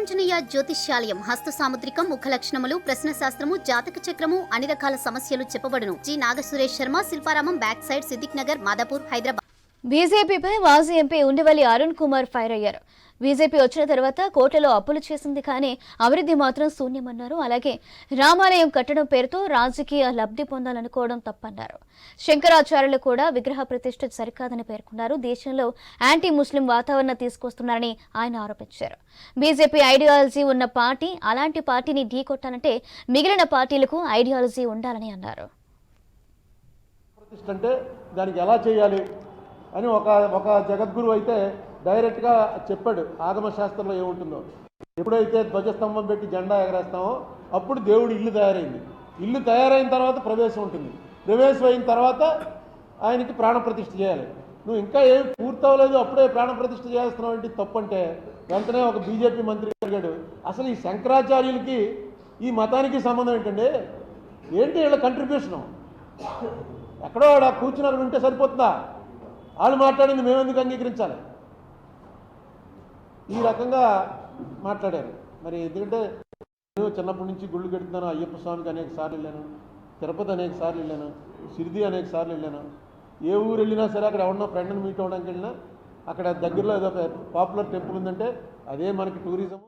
వీరాంజనేయ జ్యోతిష్యాలయం హస్త సాముద్రికం, ముఖ లక్షణములు, ప్రశ్న శాస్త్రము, జాతక చక్రము, అన్ని రకాల సమస్యలు చెప్పబడును. G Nagasuresh Sharma, Shilparamam, back side, Siddiq Nagar, Madhapur, Hyderabad. బీజేపీపై మాజీ ఎంపీ ఉండవల్లి అరుణ్ కుమార్ ఫైర్ అయ్యారు. బీజేపీ వచ్చిన తర్వాత కోట్లలో అప్పులు చేసింది, కానీ అభివృద్ధి మాత్రం శూన్యమన్నారు. అలాగే రామాలయం కట్టడం పేరుతో రాజకీయ లబ్ధి పొందాలనుకోవడం తప్పన్నారు. శంకరాచార్యులు కూడా విగ్రహ ప్రతిష్ఠ సరికాదని పేర్కొన్నారు. దేశంలో యాంటీ ముస్లిం వాతావరణం తీసుకొస్తున్నారని ఆయన ఆరోపించారు. బీజేపీ ఐడియాలజీ ఉన్న పార్టీ, అలాంటి పార్టీని ఢీకొట్టాలంటే మిగిలిన పార్టీలకు ఐడియాలజీ ఉండాలని అన్నారు. దానికి ఎలా చేయాలి అని ఒక జగద్గురు అయితే డైరెక్ట్గా చెప్పాడు. ఆగమ శాస్త్రంలో ఏముంటుందో, ఎప్పుడైతే ధ్వజస్తంభం పెట్టి జెండా ఎగరేస్తామో అప్పుడు దేవుడు ఇల్లు తయారైంది. ఇల్లు తయారైన తర్వాత ప్రవేశం ఉంటుంది. ప్రవేశం అయిన తర్వాత ఆయనకి ప్రాణప్రతిష్ఠ చేయాలి. నువ్వు ఇంకా ఏం పూర్తవలేదు, అప్పుడే ప్రాణప్రతిష్ఠ చేస్తున్నావు అంటే తప్పంటే వెంటనే ఒక బీజేపీ మంత్రి అడిగాడు, అసలు ఈ శంకరాచార్యులకి ఈ మతానికి సంబంధం ఏంటండి, ఏంటి వీళ్ళ కంట్రిబ్యూషను? ఎక్కడో వాడు కూర్చుని అక్కడ ఉంటే సరిపోతుందా? వాళ్ళు మాట్లాడింది మేమెందుకు అంగీకరించాలి? ఈ రకంగా మాట్లాడారు. మరి ఎందుకంటే నేను చిన్నప్పటి నుంచి గుళ్ళు కడుతున్నాను. అయ్యప్ప స్వామికి అనేక సార్లు వెళ్ళాను, తిరుపతి అనేక సార్లు వెళ్ళాను, షిరిడి అనేక సార్లు వెళ్ళాను. ఏ ఊరు వెళ్ళినా సరే అక్కడ ఎవరన్నా ఫ్రెండ్ని మీట్ అవ్వడానికి వెళ్ళినా అక్కడ దగ్గరలో ఏదో పాపులర్ టెంపుల్ ఉందంటే అదే మనకి టూరిజం.